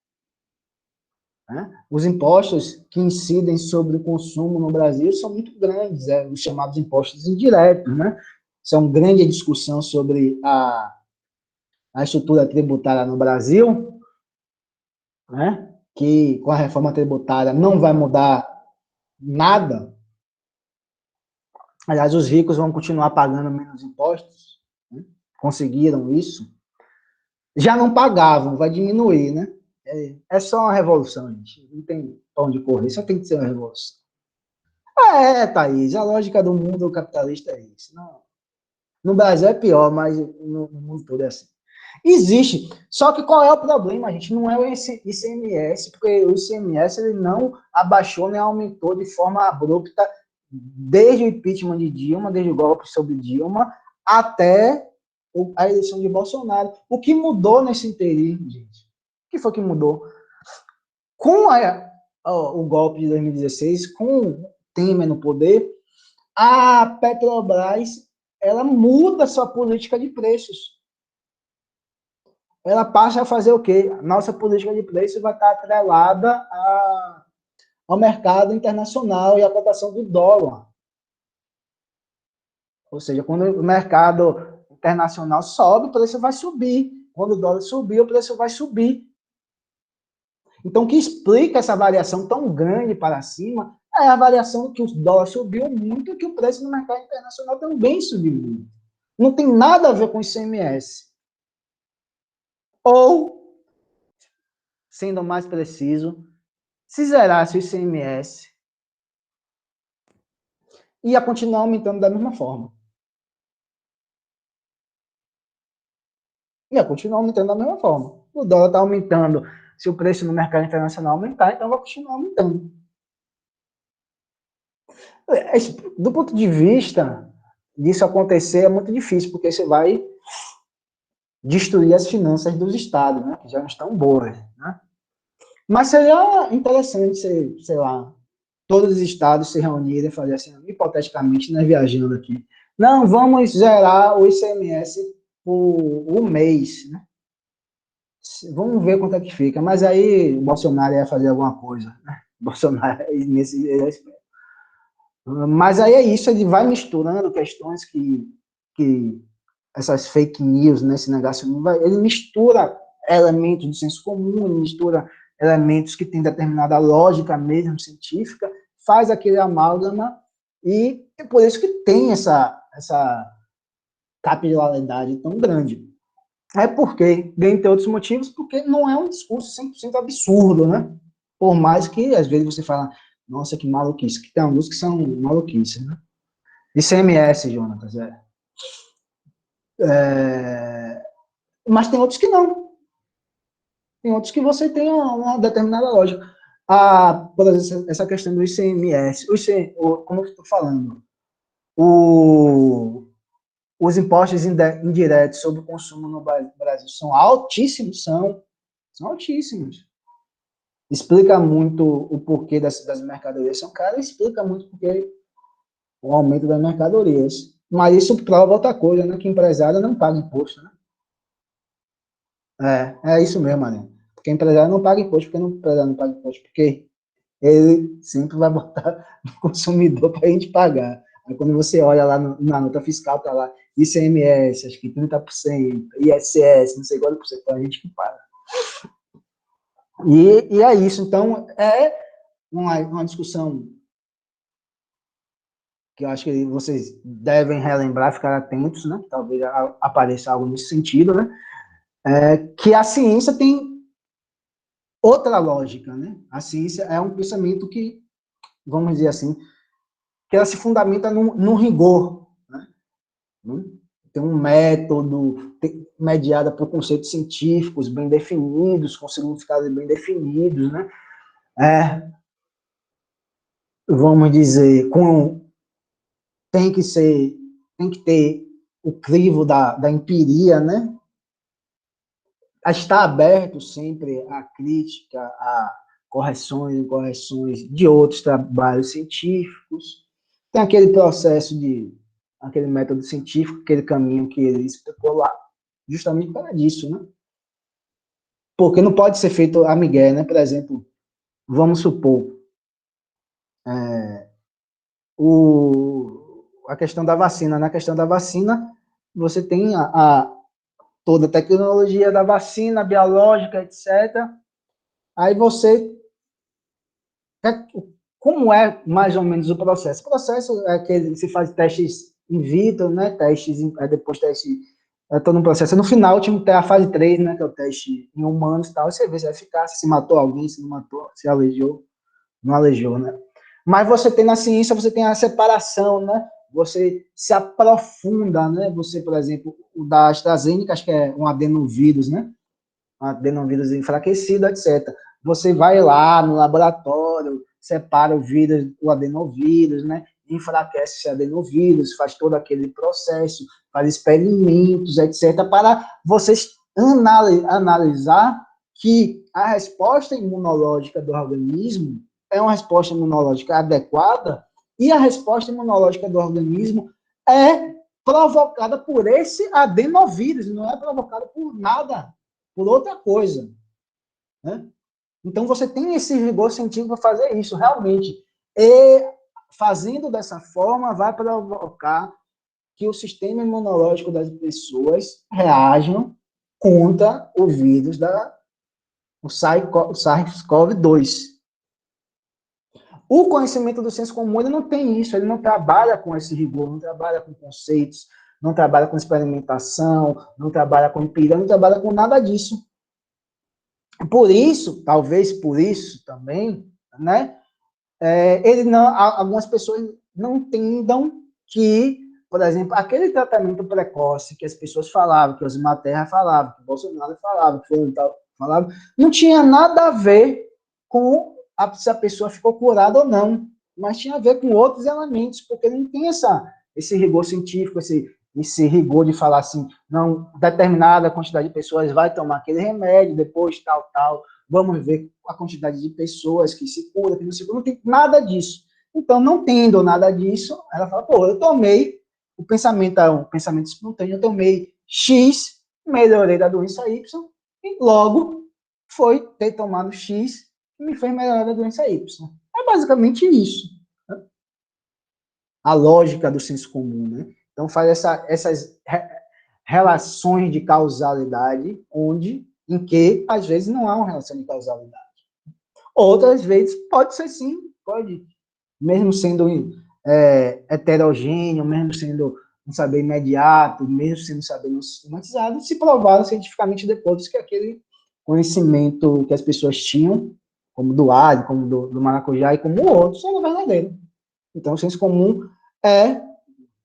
Né? Os impostos que incidem sobre o consumo no Brasil são muito grandes, os chamados impostos indiretos, né? Isso é uma grande discussão sobre a estrutura tributária no Brasil, né? Que com a reforma tributária não vai mudar nada. Aliás, os ricos vão continuar pagando menos impostos, né? Conseguiram isso. Já não pagavam, vai diminuir, né? É só uma revolução, gente. Não tem pão de correr, só tem que ser uma revolução. Thaís, a lógica do mundo capitalista é isso. Não, no Brasil é pior, mas no mundo todo é assim. Existe. Só que qual é o problema, gente? Não é o ICMS, porque o ICMS ele não abaixou nem aumentou de forma abrupta desde o impeachment de Dilma, desde o golpe sobre Dilma, até a eleição de Bolsonaro. O que mudou nesse interim, gente? O que foi que mudou? Com o golpe de 2016, com Temer no poder, a Petrobras, ela muda sua política de preços. Ela passa a fazer o quê? Nossa política de preços vai estar atrelada ao mercado internacional e à cotação do dólar. Ou seja, quando o mercado internacional sobe, o preço vai subir. Quando o dólar subir, o preço vai subir. Então, o que explica essa variação tão grande para cima é a variação que o dólar subiu muito e que o preço no mercado internacional também subiu muito. Não tem nada a ver com o ICMS. Ou, sendo mais preciso, se zerasse o ICMS, ia continuar aumentando da mesma forma. Ia continuar aumentando da mesma forma. O dólar está aumentando. Se o preço no mercado internacional aumentar, então vai continuar aumentando. Do ponto de vista disso acontecer, é muito difícil, porque você vai destruir as finanças dos estados, né, que já não estão boas. Né? Mas seria interessante, sei lá, todos os estados se reunirem e fazer assim, hipoteticamente, né, viajando aqui. Não, vamos zerar o ICMS por um mês, né? Vamos ver quanto é que fica. Mas aí o Bolsonaro ia fazer alguma coisa, né? Bolsonaro nesse. Mas aí é isso, ele vai misturando questões que essas fake news, né, esse negacionismo, ele mistura elementos do senso comum, ele mistura elementos que têm determinada lógica mesmo científica, faz aquele amálgama e é por isso que tem essa capilaridade tão grande. É porque, dentre outros motivos, porque não é um discurso 100% absurdo, né? Por mais que, às vezes, você fala, nossa, que maluquice, que tem alguns que são maluquices, né? ICMS, Jonatas, mas tem outros que não. Tem outros que você tem uma determinada lógica. Por exemplo, essa questão do ICMS, como eu estou falando, os impostos indiretos sobre o consumo no Brasil são altíssimos, são altíssimos. Explica muito o porquê das mercadorias são caras, explica muito porque o aumento das mercadorias. Mas isso prova outra coisa, né? Que empresário não paga imposto, né? É isso mesmo, Marinho. Porque empresário não paga imposto, porque empresário não paga imposto, porque ele sempre vai botar no consumidor para a gente pagar. Aí quando você olha lá na nota fiscal, tá lá ICMS, acho que 30%, ISS, não sei quanto por cento, a gente que paga. E é isso. Então, é uma discussão que eu acho que vocês devem relembrar, ficar atentos, né? Talvez apareça algo nesse sentido, né? Que a ciência tem outra lógica, né? A ciência é um pensamento que, vamos dizer assim, que ela se fundamenta no rigor, né? Tem um método mediado por conceitos científicos bem definidos, com significados bem definidos, né? Vamos dizer, tem que ter o crivo da empiria, né? Está aberto sempre à crítica, a correções e incorreções de outros trabalhos científicos. Tem aquele processo aquele método científico, aquele caminho que ele explicou lá, justamente para isso, né? Porque não pode ser feito a migué, né? Por exemplo, vamos supor, a questão da vacina. Na questão da vacina, você tem toda a tecnologia da vacina, biológica, etc. Aí como é mais ou menos o processo? O processo é que se faz testes in vitro, né? Depois todo um processo. No final, tinha que ter a fase 3, né? Que é o teste em humanos e tal. Você vê se é eficaz, se matou alguém, se não matou, se aleijou, não aleijou, né? Mas você tem na ciência, você tem a separação, né? Você se aprofunda, né? Você, por exemplo, o da AstraZeneca, acho que é um adenovírus, né? Um adenovírus enfraquecido, etc. Você vai lá no laboratório, separa o adenovírus, né? Enfraquece esse adenovírus, faz todo aquele processo, faz experimentos, etc., para vocês analisar que a resposta imunológica do organismo é uma resposta imunológica adequada e a resposta imunológica do organismo é provocada por esse adenovírus, não é provocada por nada, por outra coisa, né? Então, você tem esse rigor científico para fazer isso, realmente. E fazendo dessa forma, vai provocar que o sistema imunológico das pessoas reajam contra o vírus o SARS-CoV-2. O conhecimento do senso comum, ele não tem isso, ele não trabalha com esse rigor, não trabalha com conceitos, não trabalha com experimentação, não trabalha com empiria, não trabalha com nada disso. Por isso, talvez por isso também, né, algumas pessoas não entendam que, por exemplo, aquele tratamento precoce que as pessoas falavam, que os Materra falavam, que o Bolsonaro falava, que foi tal, falava, não tinha nada a ver com se a pessoa ficou curada ou não, mas tinha a ver com outros elementos, porque não tem esse rigor científico, esse rigor de falar assim, não, determinada quantidade de pessoas vai tomar aquele remédio, depois tal, vamos ver a quantidade de pessoas que se cura, que não se cura, não tem nada disso. Então, não tendo nada disso, ela fala, pô, eu tomei, o pensamento é um pensamento espontâneo, eu tomei X, melhorei da doença Y, e logo foi ter tomado X que me fez melhorar da doença Y. É basicamente isso, né? A lógica do senso comum, né? Então, faz essas relações de causalidade, em que, às vezes, não há uma relação de causalidade. Outras vezes, pode ser sim, pode, mesmo sendo heterogêneo, mesmo sendo um saber imediato, mesmo sendo um saber não sistematizado, se provaram cientificamente depois que aquele conhecimento que as pessoas tinham, como do Ari, como do maracujá e como outros, era verdadeiro. Então, o senso comum é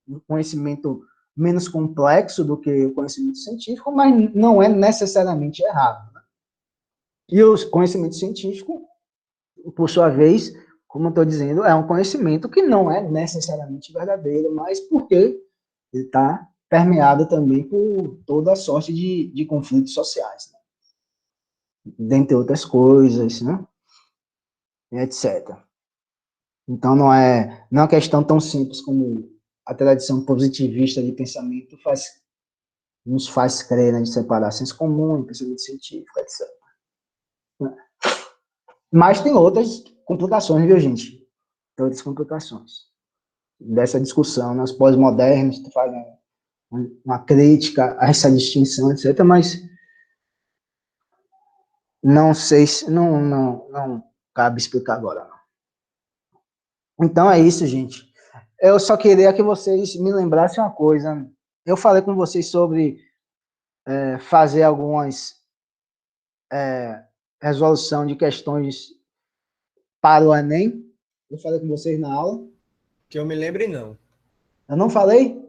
um conhecimento menos complexo do que o conhecimento científico, mas não é necessariamente errado, né? E o conhecimento científico, por sua vez, como eu estou dizendo, é um conhecimento que não é necessariamente verdadeiro, mas porque ele está permeado também por toda a sorte de conflitos sociais, né? Dentre outras coisas, né? E etc. Então, não é uma questão tão simples como a tradição positivista de pensamento nos faz crer, né, de separar senso comum, pensamento científico, etc. Mas tem outras complicações, viu, gente? Tem outras complicações dessa discussão, né? Os pós-modernos fazem uma crítica a essa distinção, etc., mas não sei se não cabe explicar agora, não. Então é isso, gente. Eu só queria que vocês me lembrassem uma coisa. Eu falei com vocês sobre fazer algumas resolução de questões para o Enem. Eu falei com vocês na aula. Que eu me lembre, não. Eu não falei?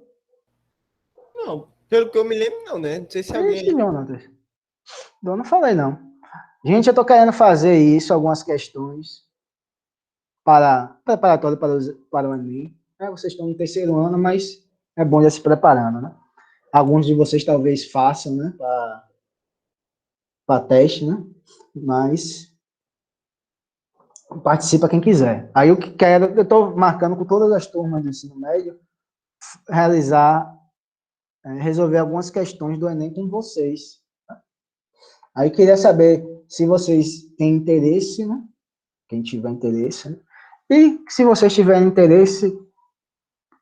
Não, pelo que eu me lembro, não, né? Não sei se alguém... Eu não falei, não. Gente, eu estou querendo fazer isso, algumas questões preparatório para o Enem. Vocês estão no terceiro ano, mas é bom já se preparando, né? Alguns de vocês talvez façam, né? Para teste, né? Mas participa quem quiser. Aí eu estou marcando com todas as turmas do ensino médio, resolver algumas questões do Enem com vocês. Aí eu queria saber se vocês têm interesse, né? Quem tiver interesse, né? E se vocês tiverem interesse,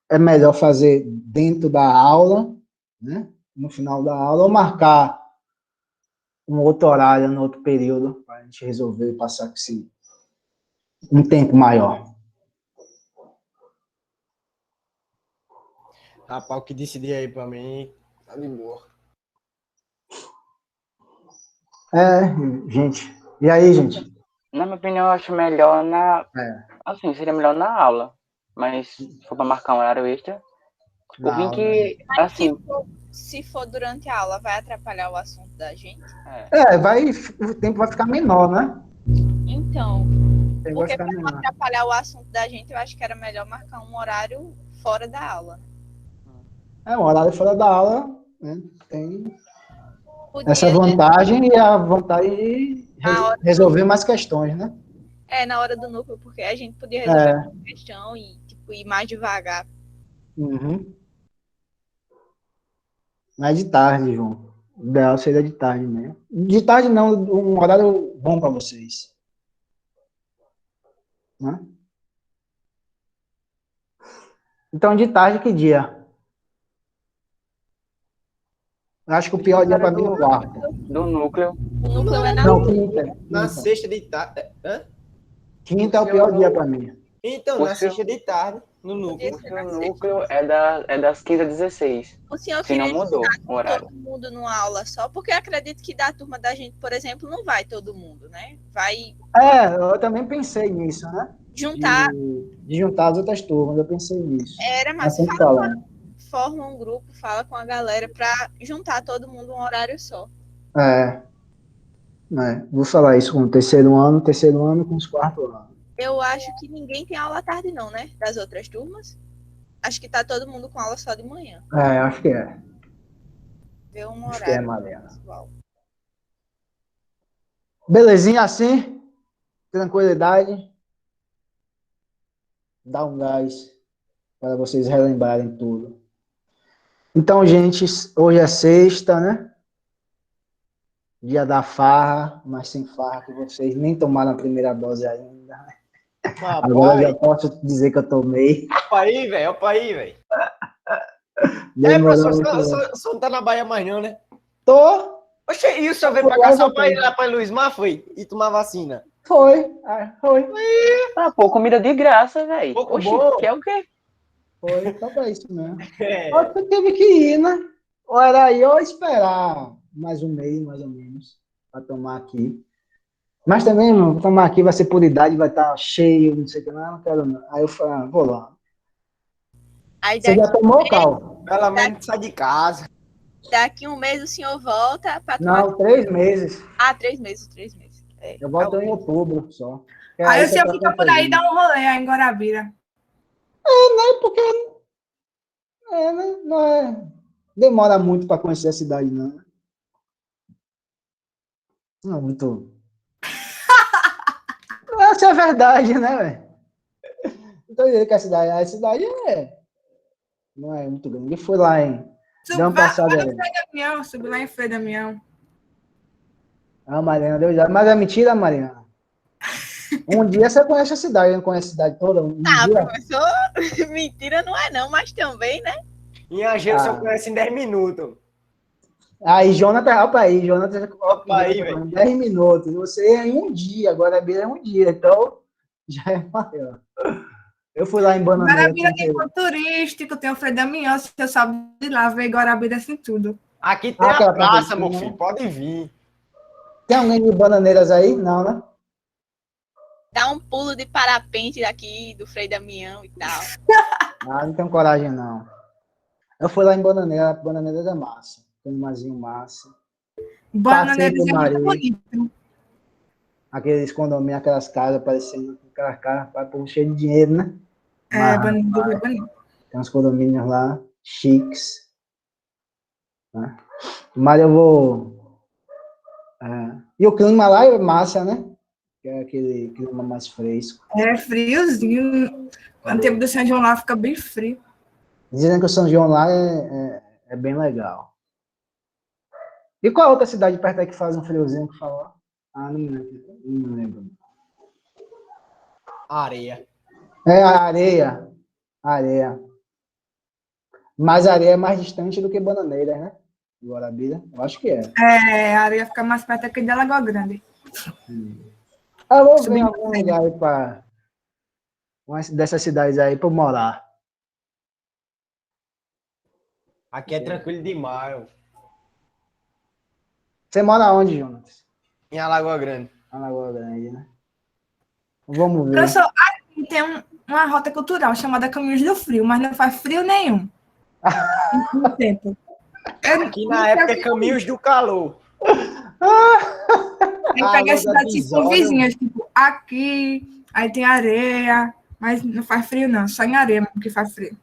é melhor fazer dentro da aula, né? No final da aula, ou marcar um outro horário, no outro período, para a gente resolver passar com um tempo maior. Rapaz, o que decidir aí para mim, tá de boa. Gente. E aí, gente? Na minha opinião, eu acho melhor assim, seria melhor na aula. Mas se for para marcar um horário extra, por mim que, assim... Se for durante a aula, vai atrapalhar o assunto da gente? O tempo vai ficar menor, né? Então, porque para não atrapalhar o assunto da gente, eu acho que era melhor marcar um horário fora da aula. Um horário fora da aula, né? Tem essa vantagem e a vantagem de resolver mais questões, né? na hora do núcleo, porque a gente podia resolver É. a questão e tipo, ir mais devagar. Uhum. Mas de tarde, João. O ideal seria de tarde mesmo. De tarde não, um horário bom para vocês. Né? Então, de tarde, que dia? Eu acho que o pior dia para mim é o quarto. Do núcleo. O núcleo é na Não, quinta. Na Quinta, sexta de tarde. Hã? Quinta é o pior dia para mim. Então, O na seu- sexta de tarde, no núcleo. Esse O núcleo é das 15 às 16. O senhor Se não queria mudou ensinar o horário. todo mundo numa aula só, porque eu acredito que da turma da gente, por exemplo, não vai todo mundo, né? Vai Eu também pensei nisso, né? juntar, De juntar as outras turmas, eu pensei nisso. era, Mas mas sempre fala, falando. forma um grupo, fala com a galera pra juntar todo mundo um horário só. Vou falar isso com o terceiro ano com os quarto anos. Eu acho que ninguém tem aula à tarde não, né? Das outras turmas. Acho que tá todo mundo com aula só de manhã. Acho que é. Vê um Acho que é, horário Mariana. pessoal. Belezinha assim? Tranquilidade? Dá um gás para vocês relembrarem tudo. Então, gente, hoje é sexta, né? Dia da farra, mas sem farra, que vocês nem tomaram a primeira dose ainda. Agora eu já posso dizer que eu tomei. Opa aí, velho. Opa aí, velho. Demorou Professor, muito. você não tá na Bahia mais não, né? Tô. Oxe, e o senhor veio pra cá só pra ir lá pra Luiz Mar, foi? E tomar vacina? Foi. Foi. Ah, pô, comida de graça, velho. Pouco Oxi, bom. que é o quê? Foi. Só pra isso mesmo. É. Só que teve que ir, né? Ou era aí ou esperar mais um mês, mais ou menos, para tomar aqui. Mas também, mano, tomar aqui vai ser por idade, vai estar cheio, não sei o que, não quero não. Aí eu falei, vou lá. Aí Você já tomou, Cal? Pelo menos sai de casa. daqui um mês o senhor volta para Não, 3 meses. 3 meses, 3 meses. Eu volto em outubro só. Aí o você senhor tá fica por aí e conseguindo. dá um rolê aí em Guarabira. Porque não é, demora muito para conhecer a cidade, não. Não é muito. Essa é a verdade, né, velho? Então, dizendo que a cidade não é muito grande. Eu fui lá em. Deu uma passada. Vai no Frei Damião, subi lá em Frei Damião. Mariana, deu já. Mas é mentira, Mariana. Um dia você conhece a cidade, não conhece a cidade toda? Um dia. Professor, mentira não é não, mas também, né? Em Angelo o senhor conhece em 10 minutos. Aí, Jonathan, opa aí, Jonathan, Opa aí, velho. 10 minutos. Você é em um dia, agora é um dia, então já é maior. Eu fui lá em Bananeira. Guarabira tem ponto turístico, tem o Frei Damião, você sabe de lá, ver Guarabira assim tudo. Aqui tem a aquela praça, meu né? filho. Pode vir. Tem alguém de Bananeiras aí? Não, né? Dá um pulo de parapente daqui do Frei Damião e tal. Não tenho coragem, não. Eu fui lá em Bananeira, Bananeiras é massa. Tem um mazinho massa. Bananeira Passeio do é muito Maria. bonito. Aqueles condomínios, aquelas casas parecendo aquelas casas para povo cheio de dinheiro, né? Bananeira é bonito. Tem uns condomínios lá, chiques. Né? Mas eu vou. E o clima lá é massa, né? Que é aquele clima mais fresco. É friozinho. Quando tempo do São João lá fica bem frio. Dizem que o São João lá é bem legal. E qual a outra cidade perto aí que faz um friozinho que falou? Não me lembro. Não me lembro. Areia. A areia. Areia. Mas a areia é mais distante do que Bananeira, né? Guarabira. Eu acho que é. A areia fica mais perto aqui da Lagoa Grande. Eu vou ver algum lugar aí para uma dessas cidades aí para morar. Aqui é tranquilo demais. Você mora onde, Jonas? Em Alagoa Grande. Alagoa Grande, né? Vamos ver. Professor, aqui tem uma rota cultural chamada Caminhos do Frio, mas não faz frio nenhum. No tempo. Aqui na época é Caminhos do Calor. Tem que pegar cidades tipo, vizinhas, tipo, aqui, aí tem areia, mas não faz frio não, só em areia mesmo que faz frio.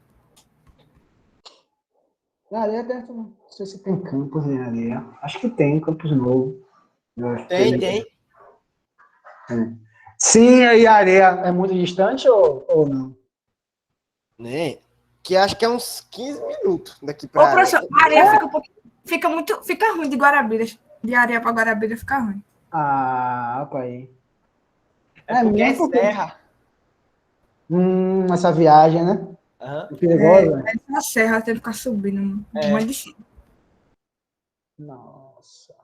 Na areia perto, não sei se tem campos em areia. Acho que tem, Campos Novo. Tem. Sim, e a areia é muito distante ou não? Né? Que acho que é uns 15 minutos daqui Ô, pra professor, areia. a areia fica um pouquinho. Fica ruim de Guarabiras. De areia pra Guarabiras fica ruim. Ah, pai. É porque é mesmo porque... serra. Essa viagem, né? Aham. É perigosa. É na serra, tem que ficar subindo. Muito difícil. Nossa.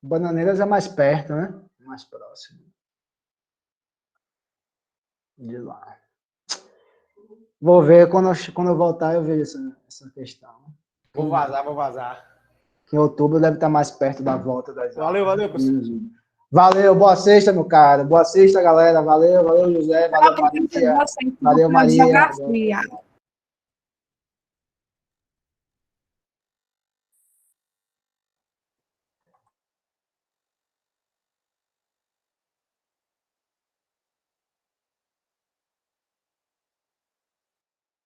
Bananeiras é mais perto, né? Mais próximo. De lá. Vou ver quando eu voltar, eu vejo essa questão. Vou vazar. Que em outubro deve estar mais perto da volta das aulas. Valeu, professor. Valeu, boa sexta, meu cara. Boa sexta, galera. Valeu, José. Valeu, Maria. Valeu, Maria. Geografia.